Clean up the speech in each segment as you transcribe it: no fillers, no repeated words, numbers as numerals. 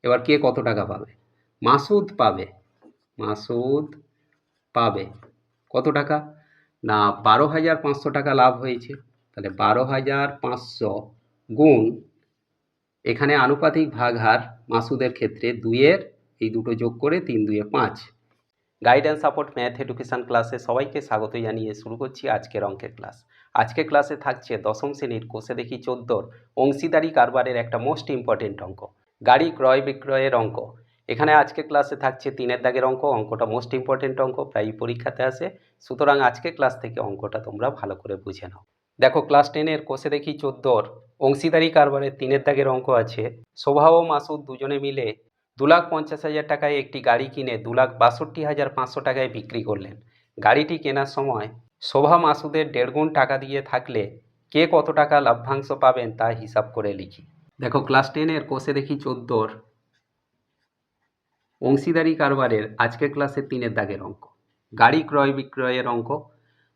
এবার কে কত টাকা পাবে? মাসুদ পাবে। মাসুদ পাবে কত টাকা? না 12,500 টাকা লাভ হয়েছে। তাহলে 12,500 গুণ, এখানে আনুপাতিক ভাগ হার মাসুদের ক্ষেত্রে 2-এর এই দুটো যোগ করে 3 2 5। গাইডেন্স সাপোর্ট ম্যাথ এডুকেশন ক্লাসে সবাইকে স্বাগত জানিয়ে শুরু করছি আজকের অঙ্কের ক্লাস। আজকের ক্লাসে থাকছে দশম শ্রেণীর কোষে দেখি 14 অংশীদারি কারবারের একটা মোস্ট ইম্পর্টেন্ট অঙ্ক, গাড়ি ক্রয় বিক্রয়ের অঙ্ক। এখানে আজকের ক্লাসে থাকছে 3-এর দাগের অঙ্ক। অঙ্কটা মোস্ট ইম্পর্টেন্ট অঙ্ক, প্রায় পরীক্ষাতে আসে, সুতরাং আজকের ক্লাস থেকে অঙ্কটা তোমরা ভালো করে বুঝে নাও। দেখো, ক্লাস 10-এর কোষে দেখি 14 অংশীদারি কারবারের 3-এর দাগের অঙ্ক আছে। শোভা ও মাসুদ দুজনে মিলে 2,50,000 টাকায় একটি গাড়ি কিনে 2,62,500 টাকায় বিক্রি করলেন। গাড়িটি কেনার সময় শোভা মাসুদের 1.5 গুণ টাকা দিয়ে থাকলে কে কত টাকা লভ্যাংশ পাবেন তা হিসাব করে লিখি। দেখো, ক্লাস 10-এর কোষে দেখি 14 অংশীদারি কারবারের আজকের ক্লাসের 3-এর দাগের অঙ্ক, গাড়ি ক্রয় বিক্রয়ের অঙ্ক।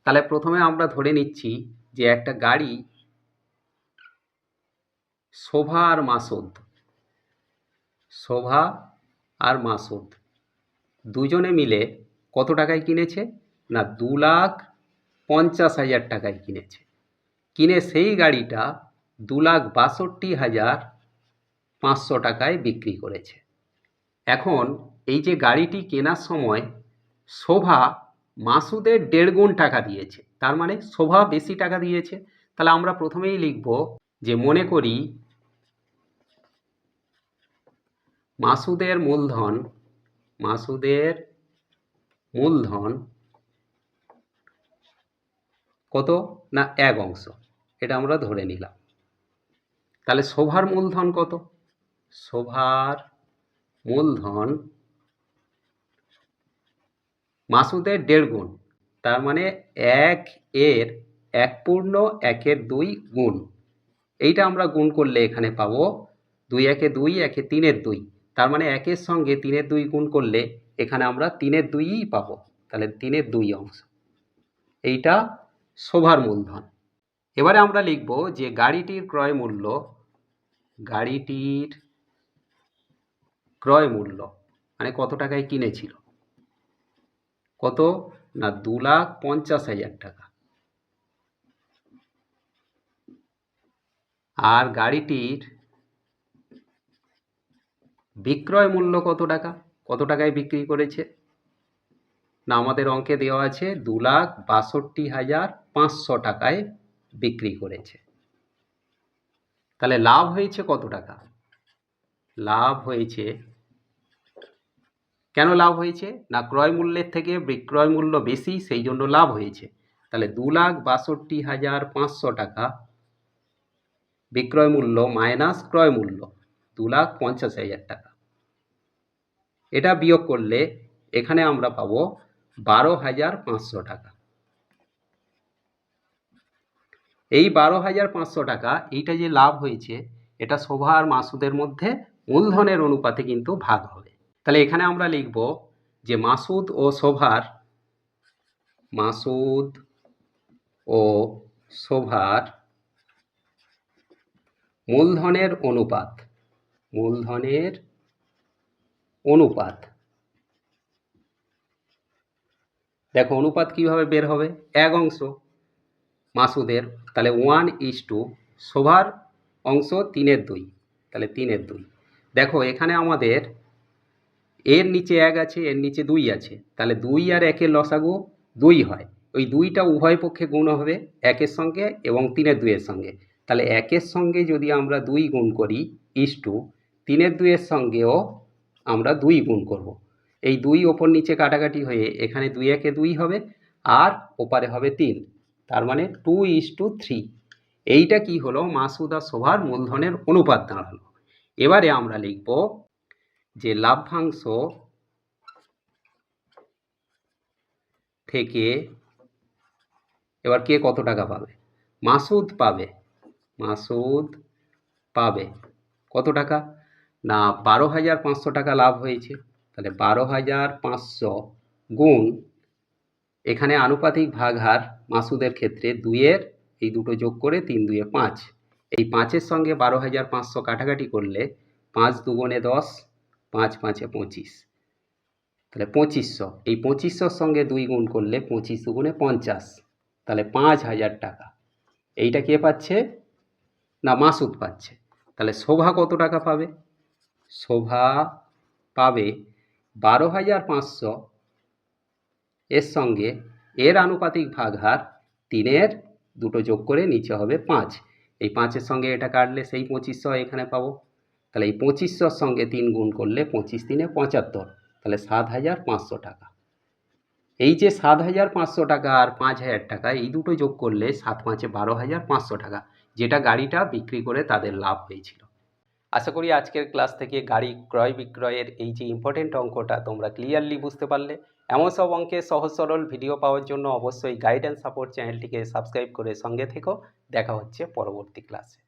তাহলে প্রথমে আমরা ধরে নিচ্ছি যে একটা গাড়ি শোভা আর মাসুদ দুজনে মিলে কত টাকায় কিনেছে? না 2,50,000 টাকায় কিনেছে। কিনে সেই গাড়িটা 2,62,500 টাকায় বিক্রি করেছে। এখন এই যে গাড়িটি কেনার সময় শোভা মাসুদের 1.5 গুণ টাকা দিয়েছে, তার মানে শোভা বেশি টাকা দিয়েছে। তাহলে আমরা প্রথমেই লিখব যে মনে করি মাসুদের মূলধন কত? না 1 অংশ, এটা আমরা ধরে নিলাম। তাহলে শোভার মূলধন কত? শোভার মূলধন মাসুদের 1.5 গুণ, তার মানে 1/1.2 গুণ। এইটা আমরা গুণ করলে এখানে পাবো 2 1 2 1 3 2, তার মানে 1-এর সঙ্গে 3 2 গুণ করলে এখানে আমরা 3 2ই পাবো। তাহলে 3 2 অংশ, এইটা শোভার মূলধন। এবারে আমরা লিখব যে গাড়িটির ক্রয় মূল্য মানে কত টাকায় কিনেছিল, কত? না 2,50,000 টাকা। আর গাড়িটির বিক্রয় মূল্য কত টাকা? কত টাকায় বিক্রি করেছে? না আমাদের অঙ্কে দেওয়া আছে 2,62,500 টাকায় বিক্রি করেছে। তাহলে লাভ হয়েছে কত টাকা? লাভ হয়েছে, কেন লাভ হয়েছে? না ক্রয় মূল্যের থেকে বিক্রয় মূল্য বেশি, সেই জন্য লাভ হয়েছে। তাহলে 2,62,500 টাকা বিক্রয় মূল্য মাইনাস ক্রয় মূল্য 2,50,000 টাকা। এটা বিয়োগ করলে এখানে আমরা পাবো 12,500 টাকা। এই 12,500 টাকা, এইটা যে লাভ হয়েছে, এটা শোভা আর মাসুদের মধ্যে মূলধনের অনুপাতে কিন্তু ভাগ হবে। তাহলে এখানে আমরা লিখব যে মাসুদ ও শোভার মূলধনের অনুপাত। দেখো অনুপাত কিভাবে বের হবে? 1 অংশ মাসুদের, তাহলে 1:, শোভার অংশ 3 2, তাহলে 3 2। দেখো এখানে আমাদের এর নিচে 1 আছে, এর নিচে 2 আছে, তাহলে 2 আর 1-এর লসাগু 2 হয়। ওই 2টা উভয় পক্ষে গুণ হবে 1-এর সঙ্গে এবং 3 2-এর সঙ্গে। তাহলে 1-এর সঙ্গে যদি আমরা 2 গুণ করি, 3 2-এর সঙ্গেও আমরা 2 গুণ করব। এই 2 ওপর নিচে কাটাকাটি হয়ে এখানে 2 1 2 হবে, আর ওপারে হবে 3, তার মানে 2:3। এইটা কি হলো? মাসুদ আর শোভার মূলধনের অনুপাত দাঁড়ালো। এবারে আমরা লিখব যে লাভ্যাংশ থেকে এবার কে কত টাকা পাবে? মাসুদ পাবে কত টাকা? না 12,500 টাকা লাভ হয়েছে। তাহলে 12,500 গুণ, এখানে আনুপাতিক ভাগ হার মাসুদের ক্ষেত্রে 2-এর এই দুটো যোগ করে 3 2 5। এই 5-এর সঙ্গে 12,500 কাটাকাটি করলে 5 2 10, 5 5 25, তাহলে 2500। এই 2500-র সঙ্গে 2 গুণ করলে 25 দুগুণে 50, তাহলে 5000 টাকা। এইটা কে পাচ্ছে? না মাসুদ পাচ্ছে। তাহলে শোভা কত টাকা পাবে? শোভা পাবে 12,500 এর সঙ্গে এর আনুপাতিক ভাগহার 3-এর দুটো যোগ করে নিচে হবে 5। এই 5-এর সঙ্গে এটা কাটলে সেই 2500 এখানে পাবো। তাহলে এই 2500-র সঙ্গে 3 গুণ করলে 25 3-এ 75, তাহলে 7,500 টাকা। এই যে 7,500 টাকা আর 5,000 টাকা এই দুটো যোগ করলে 7 5-এ 12,500 টাকা, যেটা গাড়িটা বিক্রি করে তাদের লাভ হয়েছিল। আশা করি আজকের ক্লাস থেকে গাড়ি ক্রয় বিক্রয়ের এই যে ইম্পর্টেন্ট অঙ্কটা তোমরা ক্লিয়ারলি বুঝতে পারলে। এমন সব অঙ্কের সহজ সরল ভিডিও পাওয়ার জন্য অবশ্যই গাইড অ্যান্ড সাপোর্ট চ্যানেলটিকে সাবস্ক্রাইব করে সঙ্গে থেকো। দেখা হচ্ছে পরবর্তী ক্লাসে।